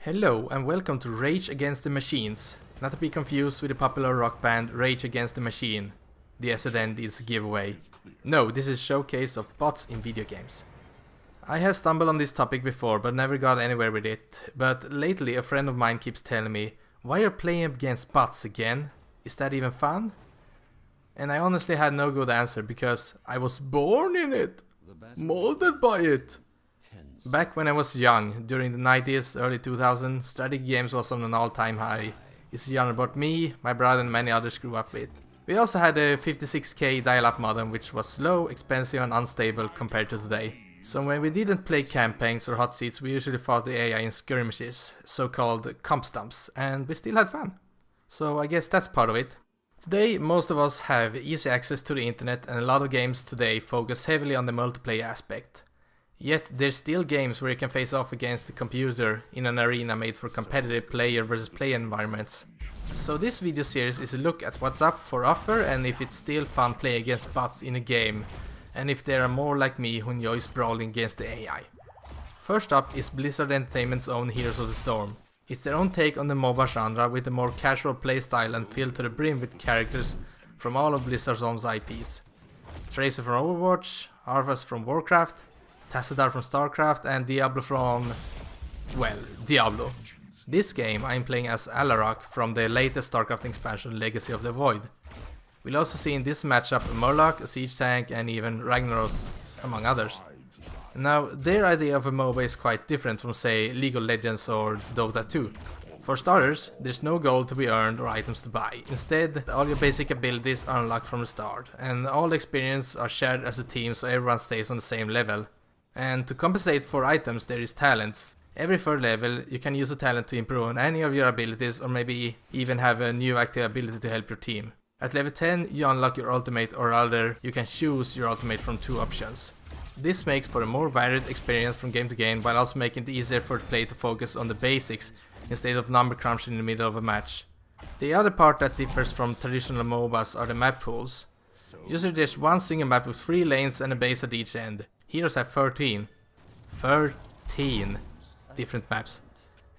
Hello and welcome to Rage Against the Machines, not to be confused with the popular rock band Rage Against the Machine. The S at end is a giveaway. No, this is a showcase of bots in video games. I have stumbled on this topic before but never got anywhere with it, but lately a friend of mine keeps telling me, "Why are you playing against bots again? Is that even fun?" And I honestly had no good answer because I was born in it, molded by it. Back when I was young, during the 90s, early 2000s, strategy games was on an all-time high. It's a genre what me, my brother and many others grew up with. We also had a 56k dial-up modem which was slow, expensive and unstable compared to today. So when we didn't play campaigns or hot seats, we usually fought the AI in skirmishes, so-called comp stumps, and we still had fun. So I guess that's part of it. Today most of us have easy access to the internet and a lot of games today focus heavily on the multiplayer aspect. Yet there's still games where you can face off against the computer in an arena made for competitive player versus player environments. So this video series is a look at what's up for offer and if it's still fun playing against bots in a game, and if there are more like me who enjoys brawling against the AI. First up is Blizzard Entertainment's own Heroes of the Storm. It's their own take on the MOBA genre with a more casual playstyle and filled to the brim with characters from all of Blizzard's own IPs. Tracer from Overwatch, Arthas from Warcraft, Tassadar from StarCraft and Diablo from... well, Diablo. This game I'm playing as Alarak from the latest StarCraft expansion Legacy of the Void. We'll also see in this matchup a Murloc, a Siege Tank and even Ragnaros, among others. Now, their idea of a MOBA is quite different from say League of Legends or Dota 2. For starters, there's no gold to be earned or items to buy. Instead, all your basic abilities are unlocked from the start, and all the experience are shared as a team so everyone stays on the same level. And to compensate for items there is talents. Every third level you can use a talent to improve on any of your abilities or maybe even have a new active ability to help your team. At level 10 you unlock your ultimate, or rather you can choose your ultimate from two options. This makes for a more varied experience from game to game while also making it easier for the player to focus on the basics instead of number crunching in the middle of a match. The other part that differs from traditional MOBAs are the map pools. Usually there's one single map with 3 lanes and a base at each end. Heroes have 13 different maps.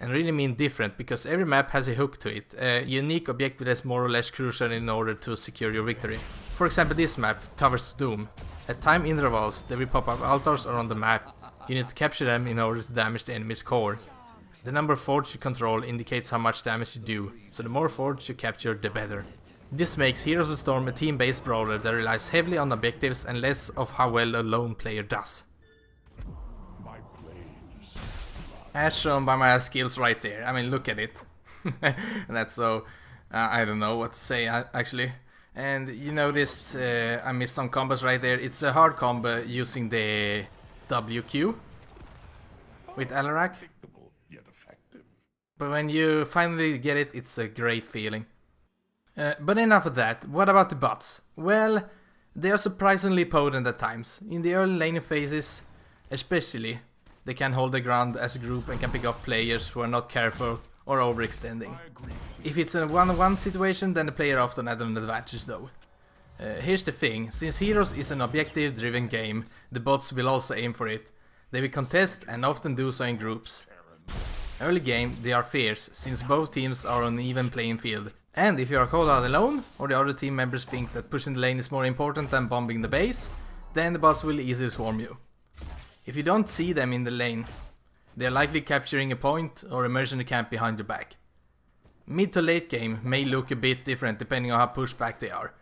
And really mean different because every map has a hook to it, a unique objective that's more or less crucial in order to secure your victory. For example this map, Towers to Doom. At time intervals there will pop up altars around the map. You need to capture them in order to damage the enemy's core. The number of forts you control indicates how much damage you do, so the more forts you capture the better. This makes Heroes of the Storm a team-based brawler that relies heavily on objectives and less of how well a lone player does. As shown by my skills right there, I mean look at it. And that's so... I don't know what to say actually. And you noticed I missed some combos right there. It's a hard combo using the WQ with Alarak. But when you finally get it, it's a great feeling. But enough of that, what about the bots? Well, they are surprisingly potent at times. In the early laning phases, especially, they can hold their ground as a group and can pick off players who are not careful or overextending. If it's a one-on-one situation, then the player often has an advantage though. Here's the thing, since Heroes is an objective-driven game, the bots will also aim for it. They will contest and often do so in groups. Early game, they are fierce, since both teams are on an even playing field. And if you are called out alone, or the other team members think that pushing the lane is more important than bombing the base, then the bots will easily swarm you. If you don't see them in the lane, they are likely capturing a point or emerging the camp behind your back. Mid to late game may look a bit different depending on how pushed back they are.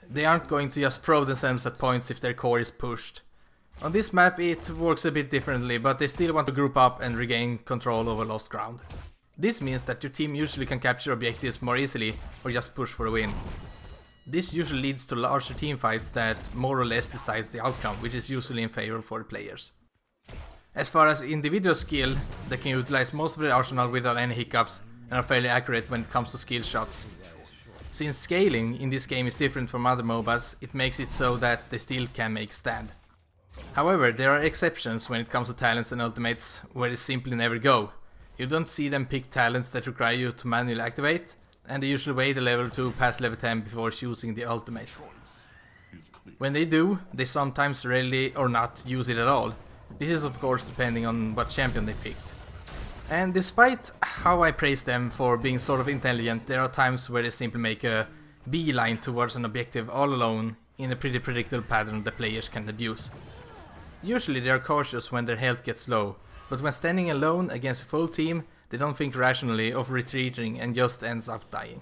They aren't going to just throw themselves at points if their core is pushed. On this map it works a bit differently, but they still want to group up and regain control over lost ground. This means that your team usually can capture objectives more easily or just push for a win. This usually leads to larger team fights that more or less decides the outcome, which is usually in favor for the players. As far as individual skill, they can utilize most of their arsenal without any hiccups and are fairly accurate when it comes to skill shots. Since scaling in this game is different from other MOBAs, it makes it so that they still can make a stand. However, there are exceptions when it comes to talents and ultimates where they simply never go. You don't see them pick talents that require you to manually activate, and they usually wait a level 2 past level 10 before choosing the ultimate. When they do, they sometimes rarely or not use it at all. This is of course depending on what champion they picked. And despite how I praise them for being sort of intelligent, there are times where they simply make a beeline towards an objective all alone in a pretty predictable pattern the players can abuse. Usually they are cautious when their health gets low, but when standing alone against a full team, they don't think rationally of retreating and just ends up dying.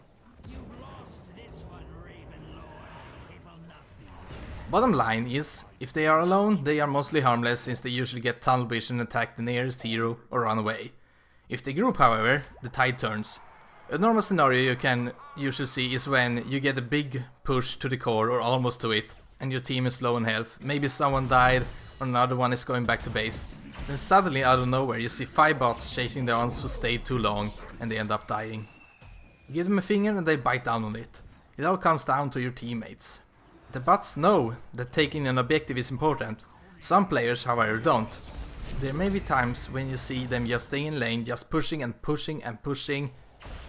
Bottom line is, if they are alone, they are mostly harmless since they usually get tunnel vision and attack the nearest hero or run away. If they group, however, the tide turns. A normal scenario you can usually see is when you get a big push to the core or almost to it, and your team is low on health, maybe someone died or another one is going back to base. Then suddenly out of nowhere you see 5 bots chasing the ones who stayed too long and they end up dying. Give them a finger and they bite down on it. It all comes down to your teammates. The bots know that taking an objective is important. Some players, however, don't. There may be times when you see them just stay in lane, just pushing and pushing and pushing.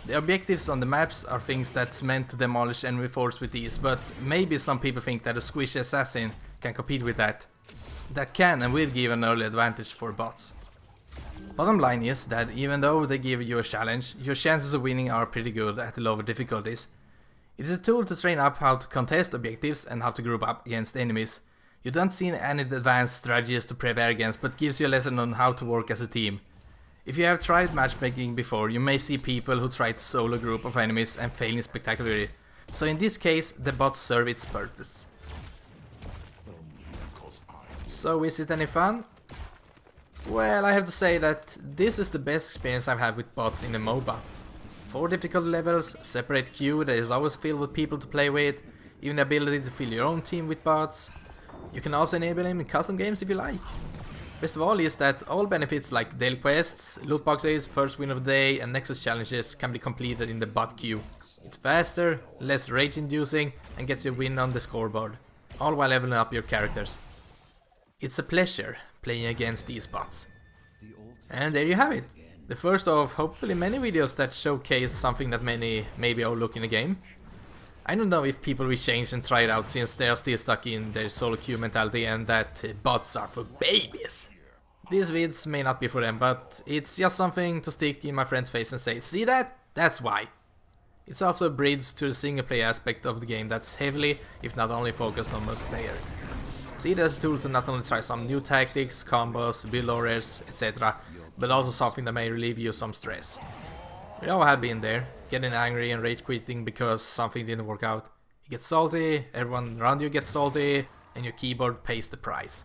The objectives on the maps are things that's meant to demolish enemy force with ease, but maybe some people think that a squishy assassin can compete with that. That can and will give an early advantage for bots. Bottom line is that even though they give you a challenge, your chances of winning are pretty good at the lower difficulties. It is a tool to train up how to contest objectives and how to group up against enemies. You don't see any advanced strategies to prepare against, but gives you a lesson on how to work as a team. If you have tried matchmaking before, you may see people who tried solo group of enemies and failing spectacularly. So in this case, the bots serve its purpose. So is it any fun? Well, I have to say that this is the best experience I've had with bots in a MOBA. 4 difficulty levels, separate queue that is always filled with people to play with, even the ability to fill your own team with bots. You can also enable them in custom games if you like. Best of all is that all benefits like daily quests, loot boxes, first win of the day and Nexus challenges can be completed in the bot queue. It's faster, less rage inducing and gets you a win on the scoreboard, all while leveling up your characters. It's a pleasure playing against these bots. And there you have it. The first of hopefully many videos that showcase something that many maybe overlook in the game. I don't know if people will change and try it out since they are still stuck in their solo queue mentality and that bots are for babies. These vids may not be for them, but it's just something to stick in my friend's face and say, see that? That's why. It's also a bridge to the single player aspect of the game that's heavily, if not only focused on multiplayer. See it as a tool to not only try some new tactics, combos, build orders, etc. but also something that may relieve you some stress. We all have been there, getting angry and rage quitting because something didn't work out. You get salty, everyone around you gets salty, and your keyboard pays the price.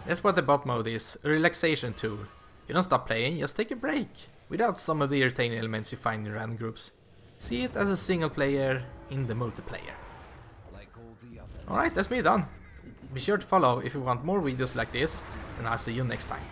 That's what the bot mode is, a relaxation tool. You don't stop playing, just take a break, without some of the irritating elements you find in random groups. See it as a single player in the multiplayer. Alright, that's me done. Be sure to follow if you want more videos like this, and I'll see you next time.